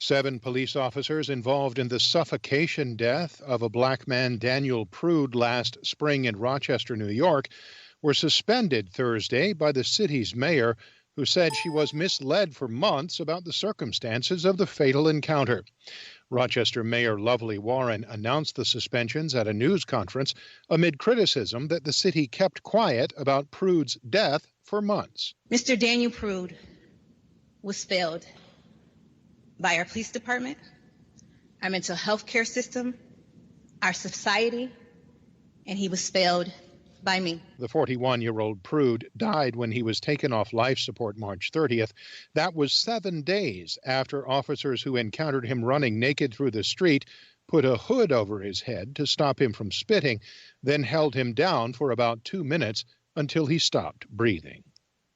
7 police officers involved in the suffocation death of a black man, Daniel Prude, last spring in Rochester, New York, were suspended Thursday by the city's mayor, who said she was misled for months about the circumstances of the fatal encounter. Rochester Mayor Lovely Warren announced the suspensions at a news conference amid criticism that the city kept quiet about Prude's death for months. Mr. Daniel Prude was failed by our police department, our mental health care system, our society, and he was failed by me. The 41-year-old Prude died when he was taken off life support March 30th. That was 7 days after officers who encountered him running naked through the street put a hood over his head to stop him from spitting, then held him down for about 2 minutes until he stopped breathing.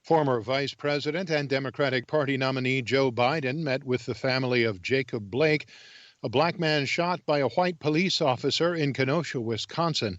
Former Vice President and Democratic Party nominee Joe Biden met with the family of Jacob Blake, a black man shot by a white police officer in Kenosha, Wisconsin.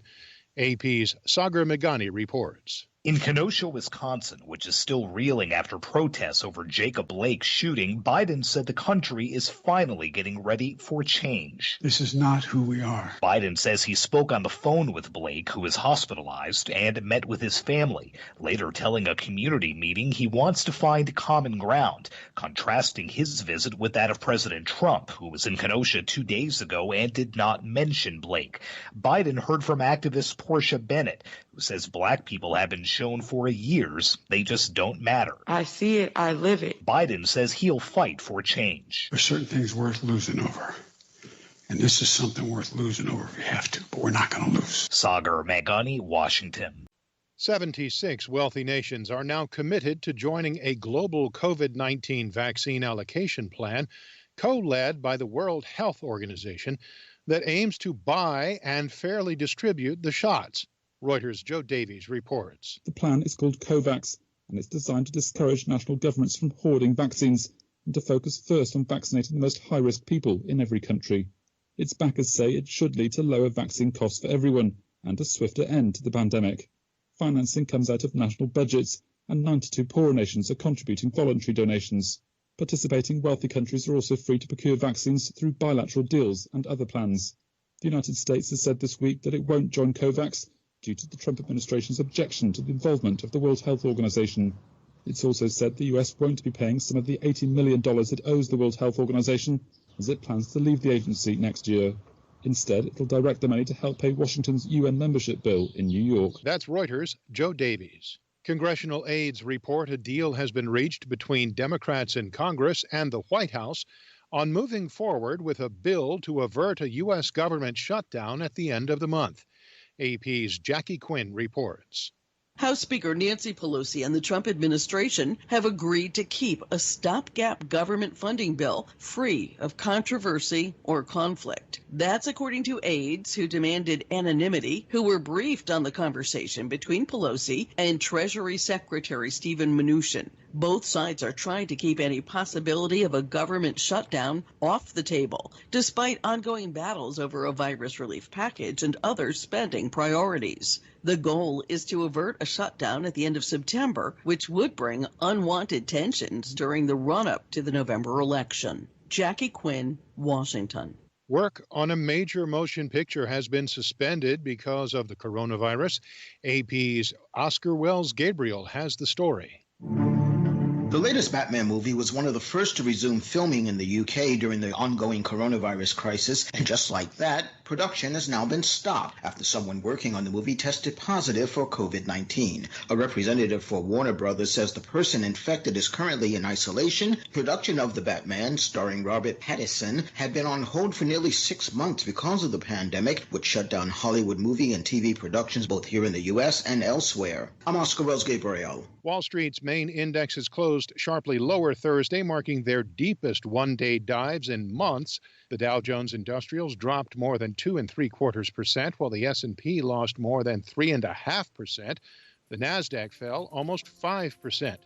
AP's Sagar Meghani reports. In Kenosha, Wisconsin, which is still reeling after protests over Jacob Blake's shooting, Biden said the country is finally getting ready for change. This is not who we are. Biden says he spoke on the phone with Blake, who is hospitalized, and met with his family, later telling a community meeting he wants to find common ground, contrasting his visit with that of President Trump, who was in Kenosha 2 days ago and did not mention Blake. Biden heard from activist Portia Bennett, who says black people have been shown for years they just don't matter. I see it, I live it. Biden says he'll fight for change. There's certain things worth losing over. And this is something worth losing over if we have to, but we're not going to lose. Sagar Meghani, Washington. 76 wealthy nations are now committed to joining a global COVID-19 vaccine allocation plan co-led by the World Health Organization that aims to buy and fairly distribute the shots. Reuters' Joe Davies reports. The plan is called COVAX, and it's designed to discourage national governments from hoarding vaccines and to focus first on vaccinating the most high-risk people in every country. Its backers say it should lead to lower vaccine costs for everyone and a swifter end to the pandemic. Financing comes out of national budgets, and 92 poorer nations are contributing voluntary donations. Participating wealthy countries are also free to procure vaccines through bilateral deals and other plans. The United States has said this week that it won't join COVAX due to the Trump administration's objection to the involvement of the World Health Organization. It's also said the US won't be paying some of the $80 million it owes the World Health Organization, as it plans to leave the agency next year. Instead, it'll direct the money to help pay Washington's UN membership bill in New York. That's Reuters' Joe Davies. Congressional aides report a deal has been reached between Democrats in Congress and the White House on moving forward with a bill to avert a U.S. government shutdown at the end of the month. AP's Jackie Quinn reports. House Speaker Nancy Pelosi and the Trump administration have agreed to keep a stopgap government funding bill free of controversy or conflict. That's according to aides who demanded anonymity, who were briefed on the conversation between Pelosi and Treasury Secretary Steven Mnuchin. Both sides are trying to keep any possibility of a government shutdown off the table, despite ongoing battles over a virus relief package and other spending priorities. The goal is to avert a shutdown at the end of September, which would bring unwanted tensions during the run-up to the November election. Jackie Quinn, Washington. Work on a major motion picture has been suspended because of the coronavirus. AP's Oscar Wells Gabriel has the story. The latest Batman movie was one of the first to resume filming in the UK during the ongoing coronavirus crisis, and just like that, production has now been stopped after someone working on the movie tested positive for COVID-19. A representative for Warner Brothers says the person infected is currently in isolation. Production of The Batman, starring Robert Pattinson, had been on hold for nearly 6 months because of the pandemic, which shut down Hollywood movie and TV productions both here in the U.S. and elsewhere. I'm Oscar Wells Gabriel. Wall Street's main indexes closed sharply lower Thursday, marking their deepest one-day dives in months. The Dow Jones Industrials dropped more than 2 3/4%, while the S&P lost more than 3.5%. The Nasdaq fell almost 5%.